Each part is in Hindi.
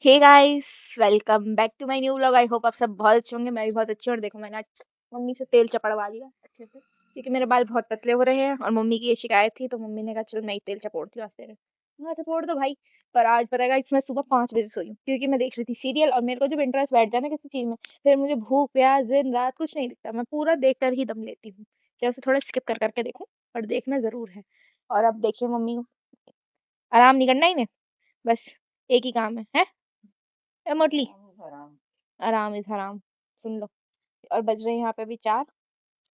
Hey guys, welcome back to my new vlog. I hope आप सब बहुत अच्छे होंगे। मैं भी बहुत अच्छी हूँ। और देखो, मैंने आज मम्मी से तेल चपड़वा लिया अच्छे से, क्योंकि मेरे बाल बहुत पतले हो रहे हैं और मम्मी की ये शिकायत थी। तो मम्मी ने कहा चल मैं ही तेल चपोड़ती हूँ आज तेरे। हाँ चपोड़ दो भाई। पर आज पता है इसमें सुबह 5 बजे सोई हूँ, क्योंकि मैं देख रही थी सीरियल। और मेरे को जब इंटरेस्ट बैठ जाए ना किसी चीज में, फिर मुझे भूख प्यास दिन रात कुछ नहीं दिखता। मैं पूरा देख कर ही दम लेती हूँ, क्या उसे थोड़ा स्किप कर करके देखूं, पर देखना जरूर है। और अब देखिए मम्मी को आराम नहीं करना इन्हें, बस एक ही काम है मोटली आराम इज हराम। सुन लो। और बज रहे हैं यहाँ पे भी 4।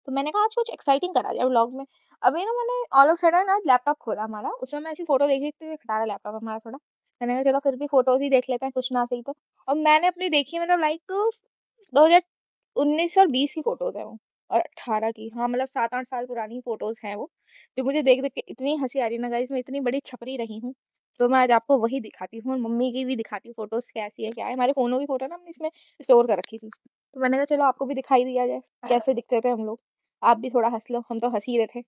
तो मैंने कहा आज कुछ एक्साइटिंग करा जाए व्लॉग में। अभी ना मैंने ऑल ऑफ सडन आज लैपटॉप खोला हमारा, उसमें मैं ऐसी फोटो देख रही थी। खटारा लैपटॉप है हमारा थोड़ा। मैंने कहा चलो फिर भी फोटोज ही देख लेते हैं, कुछ ना सही तो। और मैंने अपनी देखी, मतलब लाइक 2019 और 20 की फोटोज है वो, और 18 की। हाँ मतलब 7-8 साल पुरानी फोटोज हैं वो, जो मुझे देख देख के इतनी हंसी आ रही ना गाइस। मैं इतनी बड़ी छपरी रही हूँ। तो मैं आज आपको वही दिखाती हूँ, और मम्मी की भी दिखाती हूँ फोटोज कैसी है क्या है। हमारे फोनों की फोटो ना हमने इसमें स्टोर कर रखी थी, तो मैंने कहा चलो आपको भी दिखाई दिया जाए कैसे दिखते थे हम लोग। आप भी थोड़ा हंस लो, हम तो हंस ही रहे थे।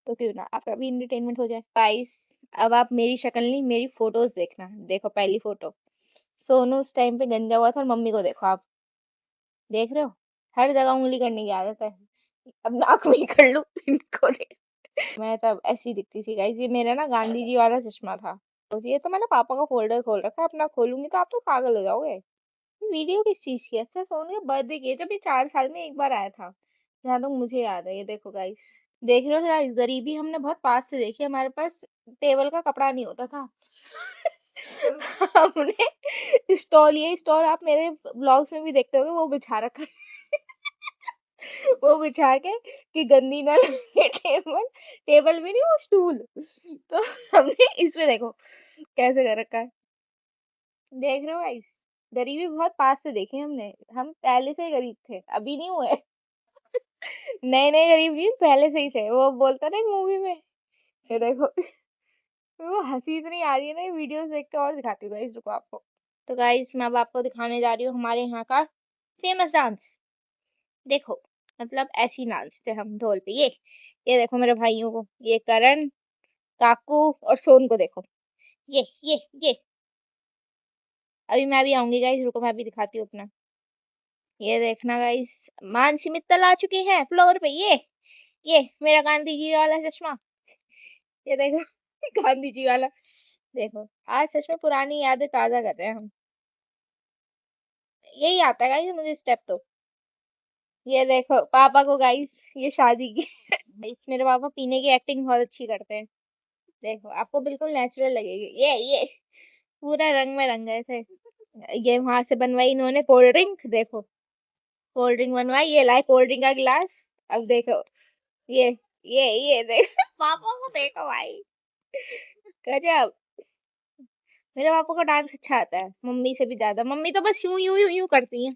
तो क्यों ना आपका भी इंटरटेनमेंट हो जाए गाइस। अब आप मेरी शक्ल नहीं, मेरी फोटोज देखना। देखो पहली फोटो, सोनू उस टाइम पे गंजा हुआ था, और मम्मी को देखो आप। देख रहे हो, हर जगह उंगली करने की आदत है। अब नाक में ही कर लूं इनको देख। मैं तब ऐसी दिखती थी गाइस। ये मेरा ना गांधी जी वाला चश्मा था। तो ये तो मैंने पापा का फोल्डर खोल रखा है, अपना खोलूंगी तो आप तो पागल हो जाओगे। वीडियो किस चीज की है? अच्छा सोनू के बर्थडे की है, जब ये 4 साल में एक बार आया था, जहाँ तक मुझे याद है। ये देखो गाइस, देख रहे हो गाइस, गरीबी हमने बहुत पास से देखी। हमारे पास टेबल का कपड़ा नहीं होता था। हमने स्टॉल, ये स्टॉल आप मेरे ब्लॉग्स में भी देखते होगे, वो बिछा रखा है। वो बिछा के कि गंदी ना लगे टेबल। टेबल भी नहीं, वो स्टूल। तो हमने इसमें देखो कैसे कर रखा है। देख रहे हो गाइस, गरीबी बहुत पास से देखी हमने। हम पहले से ही गरीब थे, अभी नहीं हुए। नए नए गरीब नहीं, पहले से ही थे। वो बोलता ना एक मूवी में। ये देखो, वो हंसी इतनी आ रही है ना, ये वीडियोस देख के। और दिखाती हूँ गाइस, रुको आपको। तो गाइस मैं अब आपको दिखाने जा रही हूँ हमारे यहाँ का फेमस डांस। देखो, मतलब ऐसी नाचते हम ढोल पे। ये देखो मेरे भाइयों को, ये करण, काकू और सोन को देखो। ये अभी मैं भी आऊंगी गाइस, रुको मैं भी दिखाती हूँ अपना। ये देखना गाइस, मानसी मित्तल आ चुकी हैं फ्लोर पे। ये मेरा गांधी जी वाला चश्मा। ये देखो गांधी जी वाला। देखो, आज सच में पुरानी यादें ताजा कर रहे हैं हम। यही आता है गाइस मुझे स्टेप तो। ये देखो पापा को गाइस, ये शादी की। गाइस मेरे पापा पीने की एक्टिंग बहुत अच्छी करते हैं। देखो आपको बिल्कुल नेचुरल लगेगी। ये पूरा रंग में रंग गए थे। ये वहां से बनवाई इन्होंने कोल्ड ड्रिंक। देखो, कोल्ड ड्रिंक बनवाई, ये लाए कोल्ड ड्रिंक का गिलास। अब देखो, ये ये देखो पापा को देखो भाई, गजब। मेरे पापा को डांस अच्छा आता है, मम्मी से भी ज्यादा। मम्मी तो बस यूं यूं यूं यूं करती हैं।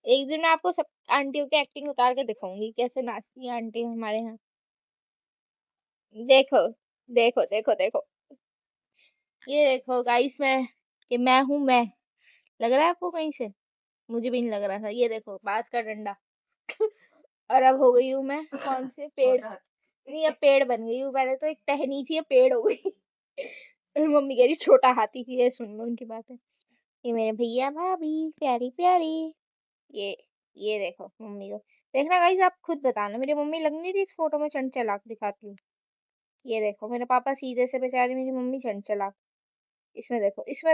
एक दिन मैं आपको सब आंटियों की एक्टिंग उतार के दिखाऊंगी, कैसे नाचती है आंटी हमारे यहाँ। देखो देखो देखो देखो, ये देखो गाइस, मैं हूँ मैं। लग रहा है आपको कहीं से? मुझे भी नहीं लग रहा था। ये देखो बांस का डंडा। और अब हो गई हूँ मैं कौन से पेड़? नहीं, अब पेड़ बन गई हूँ। पहले तो एक टहनी थी, अब पेड़ हो गई। मम्मी कह रही छोटा हाथी थी। ये सुन लो उनकी बातें। ये मेरे भैया भाभी प्यारी प्यारी। ये ये देखो मम्मी को। देखना गाइस, आप खुद बताना मेरी मम्मी लग नहीं रही इस फोटो में चंचलाक? दिखाती हूँ। ये देखो मेरे पापा सीधे से बेचारी, मेरी मम्मी चंचलाक। इसमें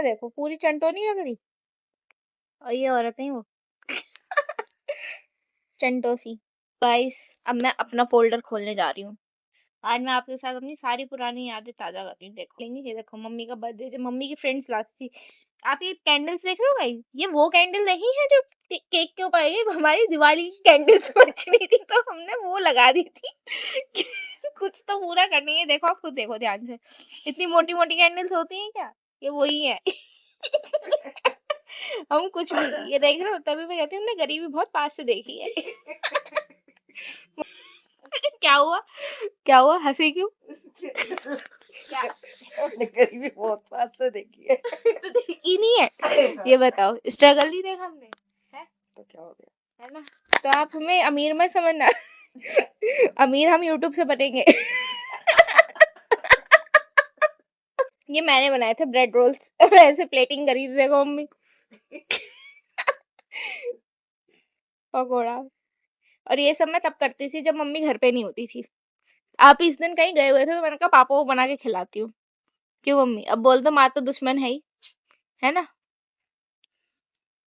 देखो पूरी चंटो नहीं लग रही। और ये औरतें ही वो चंटो सी। गाइस अब मैं अपना फोल्डर खोलने जा रही हूँ। आज मैं आपके साथ अपनी सारी पुरानी यादें ताजा कर रही हूँ। देखो लेंगे, ये देखो मम्मी का बर्थडे, जब मम्मी की फ्रेंड्स लाती थी। आप ये कैंडल्स देख रहे हो गाइस? ये वो कैंडल नहीं है जो केक के ऊपर, ये हमारी दिवाली की कैंडल्स बच रही थी, तो हमने वो लगा दी थी। कुछ तो पूरा करनी है। देखो आप खुद देखो ध्यान से, इतनी मोटी मोटी कैंडल्स होती हैं क्या? ये वही है। हम कुछ भी, ये देख रहे हो, तभी मैं कहती हूँ हमने गरीबी बहुत पास से देखी है। क्या हुआ? क्या हुआ, हंसी क्यों? क्या? हमने गरीबी बहुत पास से देखी है। तो देखी नहीं है? ये बताओ, स्ट्रगल नहीं देखा हमने? है तो क्या हो गया? है ना? तो आप हमें अमीर मत समझना। अमीर हम यूट्यूब से बनेंगे। ये मैंने बनाए थे ब्रेड रोल्स और ऐसे प्लेटिंग करी थी, देखो मम्मी। पकोड़ा। और ये सब मैं तब करती थी जब मम्मी घर पे नहीं होती थी। आप इस दिन कहीं गए हुए थे तो मैंने कहा पापा को बना के खिलाती हूँ। क्यों मम्मी, अब बोल दो माँ तो दुश्मन है ही, है ना।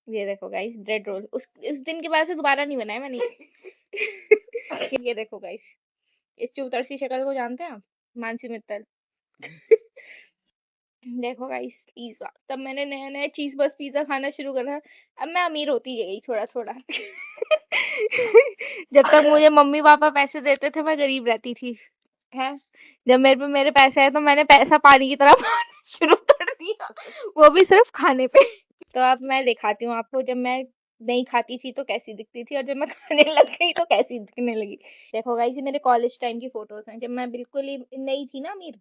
ये देखो गाइस ब्रेड रोल, उस दिन के बाद से दोबारा नहीं बनाया मैंने। ये देखो गाइस, इस चूतर सी शक्ल को जानते हैं आप, मानसी मित्तल। देखो गाइस पिज्जा, तब मैंने नया नया चीज बस पिज्जा खाना शुरू करा। अब मैं अमीर होती गई थोड़ा थोड़ा। जब तक मुझे मम्मी पापा पैसे देते थे मैं गरीब रहती थी, है। जब मेरे पे मेरे पैसे आए तो मैंने पैसा पानी की तरह बहाना शुरू कर दिया, वो भी सिर्फ खाने पे। तो अब मैं दिखाती हूँ आपको, जब मैं नहीं खाती थी तो कैसी दिखती थी और जब मैं खाने लग गई तो कैसी दिखने लगी। देखो गाइस ये मेरे कॉलेज टाइम की फोटोज हैं, जब मैं बिल्कुल ही नहीं थी ना अमीर,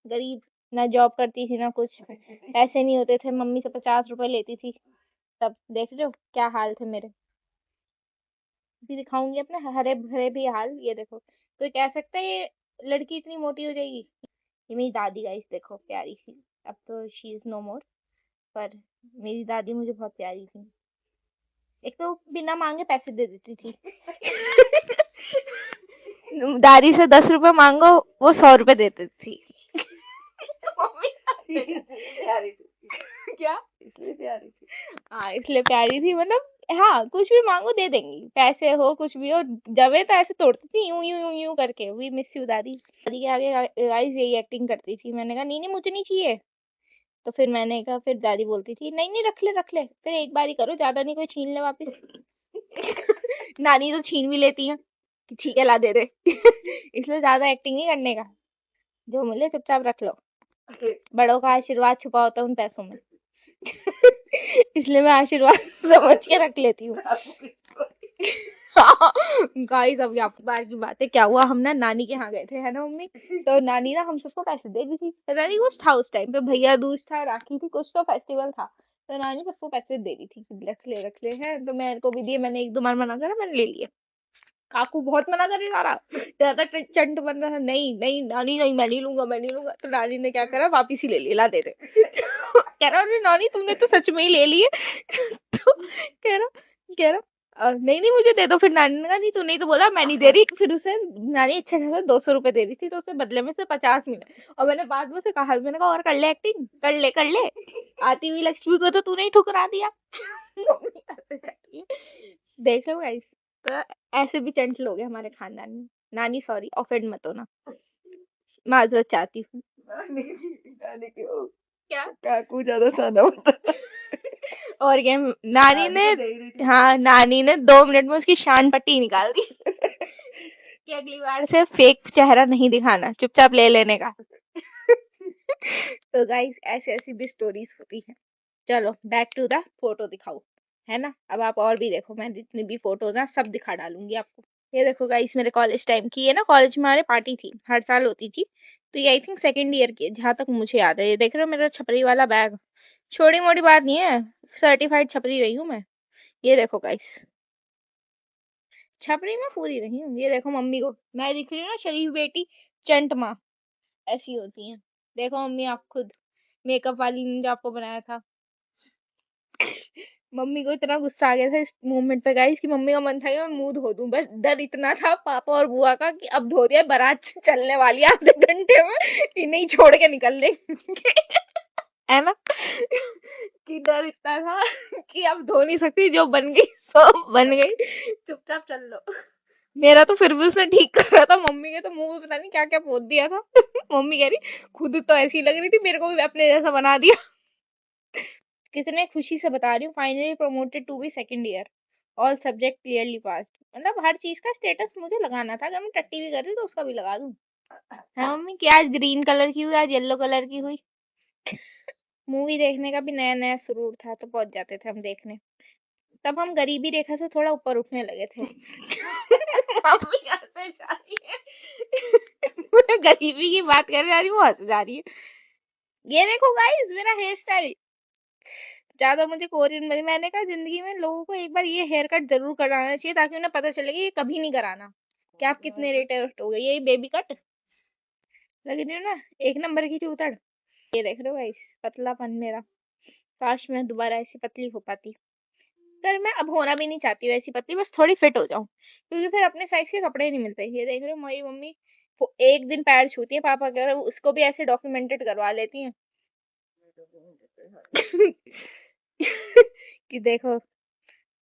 गरीब, ना जॉब करती थी ना कुछ, पैसे नहीं होते थे, मम्मी से 50 रुपए लेती थी। तब देख रहे हो क्या हाल थे मेरे। भी दिखाऊंगी अपने हरे भरे भी हाल, ये देखो। कोई कह सकता है ये लड़की इतनी मोटी हो जाएगी। ये मेरी दादी गाइस, देखो प्यारी सी। अब तो शी इज नो मोर, पर मेरी दादी मुझे बहुत प्यारी थी। एक तो बिना मांगे पैसे दे देती थी। दादी से 10 रुपए मांगो, वो 100 रुपए देती थी। मम्मी प्यारी थी, क्या, इसलिए प्यारी थी। हाँ इसलिए प्यारी थी, मतलब हाँ कुछ भी मांगो दे देंगी, पैसे हो कुछ भी हो। जबे तो ऐसे तोड़ती थी यूं यूं यूं यूं करके, वी मिस यू दादी। दादी के आगे गाइस यही एक्टिंग करती थी। मैंने कहा नहीं नहीं मुझे नहीं चाहिए। तो फिर मैंने कहा, फिर दादी बोलती थी नहीं नहीं रख ले, फिर एक बार ही करो, ज्यादा नहीं कोई छीन ले वापस। नानी तो छीन भी लेती है कि ठीक है ला दे दे। इसलिए ज्यादा एक्टिंग नहीं करने का, जो मिले चुपचाप रख लो। बड़ों का आशीर्वाद छुपा होता है उन पैसों में। इसलिए मैं आशीर्वाद समझ के रख लेती हूँ। गाइस अब आपकी बार की बात है, क्या हुआ, हम ना नानी के यहाँ गए थे, है ना मम्मी। तो नानी ना हम सबको पैसे दे दी थी, पता नहीं कुछ था उस टाइम पे, भैया दूज था, राखी थी, कुछ तो फेस्टिवल था। तो नानी सबको पैसे दे दी थी, रख ले हैं, तो मेरे को भी दिए, मैंने एक दो बार मना करा, मैंने ले लिए। काकू बहुत मना करे जा रहा, ज्यादा चंट बन रहा था, नहीं नहीं नानी नहीं, मैं नहीं लूंगा मैं नहीं लूंगा। तो नानी ने क्या करा, वापिस ही ले लिया, ला दे दे। कह रहा अरे नानी तुमने तो सच में ही ले लिए। तो कह रहा नहीं नहीं मुझे दे दो। फिर नानी ने कहा नहीं तू नहीं तो बोला, मैं नहीं दे रही। फिर उसे नानी अच्छा खासा 200 रुपए दे रही थी, तो उसे बदले में से 50 मिले। और मैंने बाद में से कहा, मैंने कहा और कर ले एक्टिंग, कर ले, आती हुई लक्ष्मी को तो तूने ही ठुकरा दिया। मम्मी हंसे जा रही है। देख लो गाइस, तो ऐसे भी चंट लोग हैं हमारे खानदान में। नानी सॉरी, ऑफेंड मत होना, माजरत चाहती हूँ। नानी क्यों, क्या, काकू ज्यादा साना होता है। और क्या, नानी नानी ने, तो दे ही रही थी। हाँ नानी ने 2 मिनट में उसकी शान पट्टी निकाल दी कि अगली बार से फेक चेहरा नहीं दिखाना, चुपचाप ले लेने का। तो गाइस ऐसी ऐसी भी स्टोरीज होती हैं। चलो बैक टू द फोटो दिखाओ, है ना। अब आप और भी देखो, मैं जितनी भी फोटोज ना सब दिखा डालूंगी आपको। ये देखो गाइस मेरे कॉलेज टाइम की, ये ना कॉलेज में हमारे पार्टी थी, हर साल होती थी। तो ये आई थिंक सेकेंड ईयर की है, जहां तक मुझे याद है। ये देख रहे हो मेरा छपरी वाला बैग, छोटी मोटी बात नहीं है, सर्टिफाइड छपरी रही हूँ मैं। ये देखो गाइस, छपरी में पूरी रही हूँ। ये देखो मम्मी को, मैं दिख रही हूँ ना शरीफ बेटी, चंट माँ ऐसी होती हैं। देखो मम्मी आप खुद, मेकअप वाली ने जो आपको बनाया था। मम्मी को इतना गुस्सा आ गया था इस मोमेंट पे गाइस, कि मम्मी का मन था कि मैं मुंह धो दूं, बस डर इतना था पापा और बुआ का कि अब धो दिया, बारात चलने वाली है आधे घंटे में, कि नहीं छोड़ के निकल लेंगे। है ना। कि डर इतना था कि अब धो नहीं सकती, जो बन गई सो बन गई, चुपचाप चल लो। मेरा तो फिर भी उसने ठीक कर रहा था, मम्मी के तो मुंह में पता नहीं क्या क्या पोत दिया था। मम्मी कह रही खुद तो ऐसी लग रही थी, मेरे को भी अपने जैसा बना दिया। कितने खुशी से बता रही हूँ, finally promoted to be second year, all subject clearly passed. मतलब हर चीज का स्टेटस मुझे लगाना था, अगर मैं टट्टी भी कर रही हूँ तो उसका भी लगा दूं। है मम्मी कि आज ग्रीन कलर की हुई, आज येलो कलर की हुई। मूवी देखने का भी नया नया सुरूर था, तो पहुंच जाते थे हम देखने। तब हम गरीबी रेखा से थोड़ा ऊपर उठने लगे थे। मम्मी हंसे जा रही है। मैं गरीबी की बात कर जा रही हूँ, वो हंस जा रही है। ये देखो गाइस मेरा हेयर स्टाइल, ज्यादा मुझे कोरियन बनी। मैंने कहा जिंदगी में लोगों को एक बार ये हेयर कट जरूर कराना चाहिए, ताकि उन्हें पता चले कि ये कभी नहीं कराना, कि आप कितने लेटेस्ट हो गए। यही बेबी कट लग रही हो ना, एक नंबर की चूतड़। ये देख रहे हो गाइस, पतलापन मेरा। काश मैं दोबारा ऐसी पतली हो पाती, पर मैं अब होना भी नहीं चाहती हूँ ऐसी पतली, बस थोड़ी फिट हो जाऊं, क्योंकि फिर अपने साइज के कपड़े ही नहीं मिलते। ये देख रहे हो मेरी मम्मी, वो एक दिन पैर छूती है पापा के और उसको भी ऐसे डॉक्यूमेंटेड करवा लेती हैं कि देखो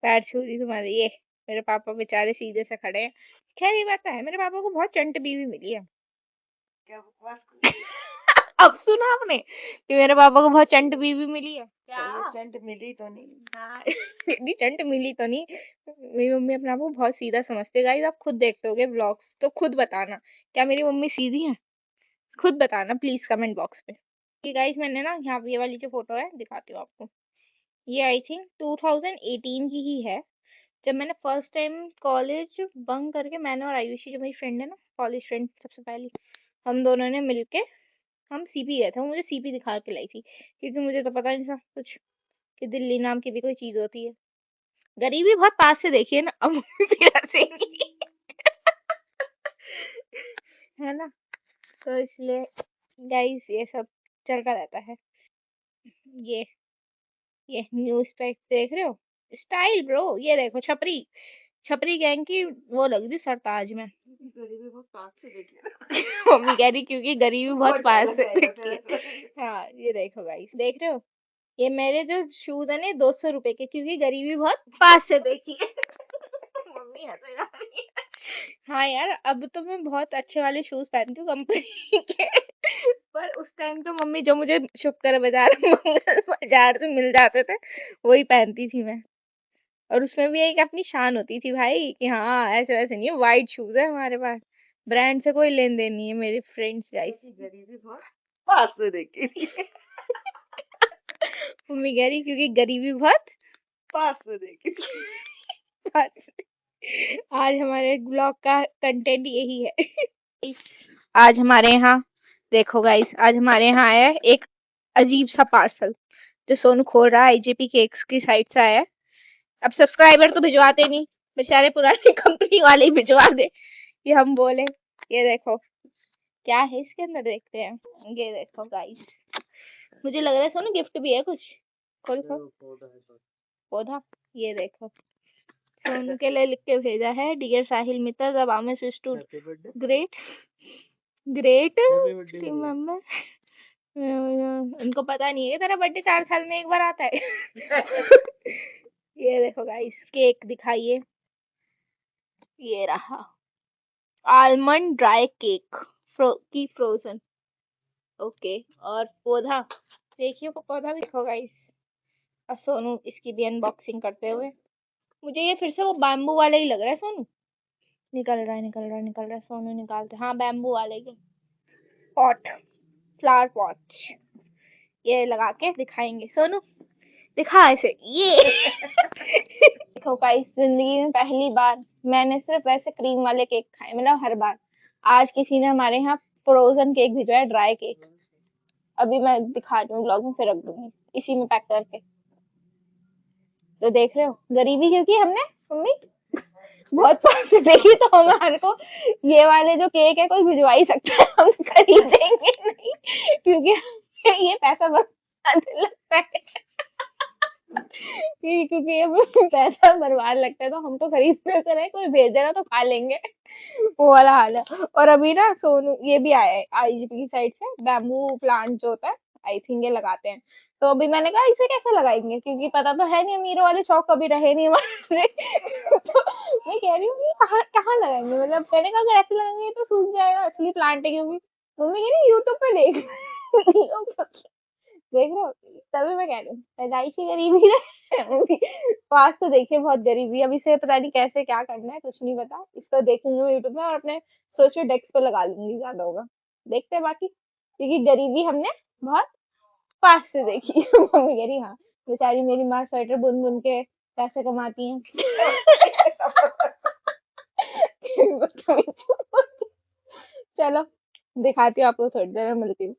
पैर छू रही तुम्हारे ये। मेरे पापा बेचारे सीधे से खड़े हैं। खैर ये बात तो है, मेरे पापा को बहुत चंट बीवी मिली है। क्या बकवास कर अब सुना आपने कि मेरे पापा को बहुत चंट बीवी मिली है? सही है, चंट मिली तो नहीं। हाँ नहीं चंट मिली तो नहीं। मेरी मम्मी अपने आप को बहुत सीधा समझती है। गाइस आप खुद देखते होगे व्लॉग्स तो खुद बताना, क्या मेरी मम्मी सीधी है? खुद बताना प्लीज कमेंट बॉक्स में। कि गाइस मैंने ना यहाँ ये वाली जो फोटो है दिखाती हूँ आपको, ये आई थिंक 2018 की ही है, जब मैंने फर्स्ट टाइम कॉलेज बंक करके, मैंने और आयुषी जो मेरी फ्रेंड है ना, कॉलेज फ्रेंड सबसे पहली, हम दोनों ने मिलके हम सीपी गए थे। वो मुझे सीपी दिखा के लाई थी, क्योंकि मुझे तो पता नहीं था कुछ कि दिल्ली नाम की भी कोई चीज होती है। गरीबी बहुत पास से देखी है ना, अब मम्मी फिर हंसेंगी है ना, तो इसलिए गाइस ये सब चलता रहता है। ये ये न्यूज पैक्स देख रहे हो, स्टाइल ब्रो। ये देखो छपरी, छपरी गैंग की वो लग रही सरताज में। गरीबी बहुत पास से देखी है ना। मम्मी कह रही क्योंकि गरीबी बहुत बहुत पास डायलॉग से डायलॉग देखी है है। इसमें। हाँ ये देखो गाइस, देख रहे हो, ये मेरे जो शूज है ना 200 रुपए के, क्योंकि गरीबी बहुत पास से देखी है मम्मी हंसे जा रही है। हाँ यार अब तो मैं बहुत अच्छे वाले शूज पहनती हूँ कंपनी के, पर उस टाइम तो मम्मी जो मुझे शुक्र बाजार मंगल बाजार से मिल जाते थे वही पहनती थी मैं। और उसमें भी एक अपनी शान होती थी भाई कि हाँ ऐसे वैसे नहीं है, वाइट शूज है हमारे पास, ब्रांड से कोई लेन देन नहीं है मेरे फ्रेंड्स गाइस। क्योंकि गरीबी बहुत पास से देखी थी। मम्मी कह रही क्योंकि गरीबी बहुत पास से देखी थी। पास। आज हमारे ब्लॉग का कंटेंट यही है इस, आज हमारे यहाँ देखो गाइस, आज हमारे यहाँ आया है एक अजीब सा पार्सल जो सोनू खोल रहा है, आईजेपी केक्स की साइट से आया है। अब सब्सक्राइबर तो भिजवाते नहीं, बेचारे पुरानी कंपनी वाले ही भिजवा दे कि हम बोले। ये देखो क्या है इसके अंदर, देखते हैं। ये देखो गाइस, मुझे लग रहा है सोनू गिफ्ट भी है कुछ, खोल खोल। पौधा, ये देखो सोनू के लिए लिख के भेजा है, डियर साहिल मित्र द वामस wish to great great remember. उनको पता नहीं है कि तेरा बर्थडे 4 साल में एक बार आता है ये देखो गाइस केक दिखाइए, ये रहा आलमंड ड्राई केक की फ्रोजन। ओके, और पौधा देखिए, वो पौधा भी देखो गाइस। अब सोनू इसकी भी अनबॉक्सिंग करते हुए, मुझे ये फिर से वो बैम्बू वाला ही लग रहा है सोनू। निकल रहा है निकल रहा है निकल रहा है, सोनू निकालते, हाँ बैम्बू वाले के पॉट, फ्लावर पॉट। ये लगा के दिखाएंगे सोनू, दिखा ऐसे ये देखो गाइस, जिंदगी में पहली बार मैंने सिर्फ ऐसे क्रीम वाले केक खाए, मतलब हर बार। आज किसी ने हमारे यहाँ फ्रोजन केक भिजवाया, ड्राई केक। अभी मैं दिखा रही हूँ ब्लॉग में, फिर रख दूंगी इसी में पैक करके। तो देख रहे हो गरीबी, क्योंकि हमने मम्मी बहुत पास से देखी, तो हमारे को ये वाले जो केक है कोई भिजवा ही सकता है, हम खरीदेंगे नहीं, क्योंकि हमें ये पैसा बर्बाद लगता है क्योंकि ये पैसा बर्बाद लगता है, तो हम तो खरीदने से रहे, कोई भेजेगा तो खा लेंगे वो वाला हाल है। और अभी ना सोनू ये भी आया है आईजीपी की साइड से, बैम्बू प्लांट जो होता है, आई थिंक ये लगाते हैं। तो अभी मैंने कहा इसे कैसे लगाएंगे, क्योंकि पता तो है नहीं, अमीरों वाले शौक कभी रहे नहीं हमारे तो मैं कह रही हूँ कि कहाँ कहाँ लगाएंगे, मतलब मैंने कहा अगर ऐसे लगाएंगे तो सूख जाएगा, असली प्लांट है क्योंकि। मम्मी कह रही यूट्यूब पे देख देख रहे हो, तभी मैं कह रही हूँ पैदाइश की गरीबी है पास से देखिए बहुत गरीबी। अब इसे पता नहीं कैसे क्या करना है, कुछ नहीं पता, इसको देखूंगी मैं यूट्यूब में और अपने सोशल डेस्क पे लगा लूंगी, ज्यादा होगा। देखते हैं बाकी, क्योंकि गरीबी हमने बहुत पास से देखी मम्मी कह रही हाँ, बेचारी मेरी माँ स्वेटर बुन बुन के पैसे कमाती हैं चलो दिखाती हूँ आपको, थोड़ी देर में मिलती हूँ।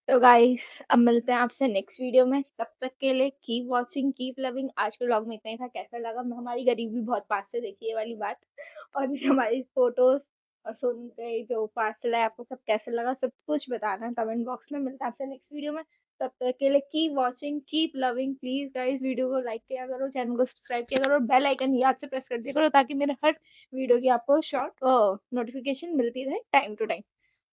तो गाइस अब मिलते हैं आपसे नेक्स्ट वीडियो में, तब तक के लिए कीप वॉचिंग कीप लविंग। आज के व्लॉग में इतना ही था, कैसा लगा हमारी गरीबी बहुत पास से देखी ये वाली बात और हमारी फोटोज और सुन के जो पार्सल है आपको सब कैसे लगा, सब कुछ बताना कमेंट बॉक्स में। मिलता है आपसे नेक्स्ट वीडियो में। तब तक के लिए keep watching, keep loving. Please guys video को लाइक किया करो, चैनल को सब्सक्राइब किया करो और बेल आइकन याद से प्रेस कर दिया करो ताकि मेरे हर वीडियो की आपको शॉर्ट नोटिफिकेशन मिलती रहे टाइम टू टाइम।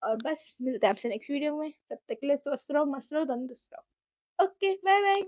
और बस मिलते हैं आपसे नेक्स्ट वीडियो में। तब तक के लिए स्वस्थ रहो, मस्त रहो, तंदुरुस्त रहो। Okay, bye bye.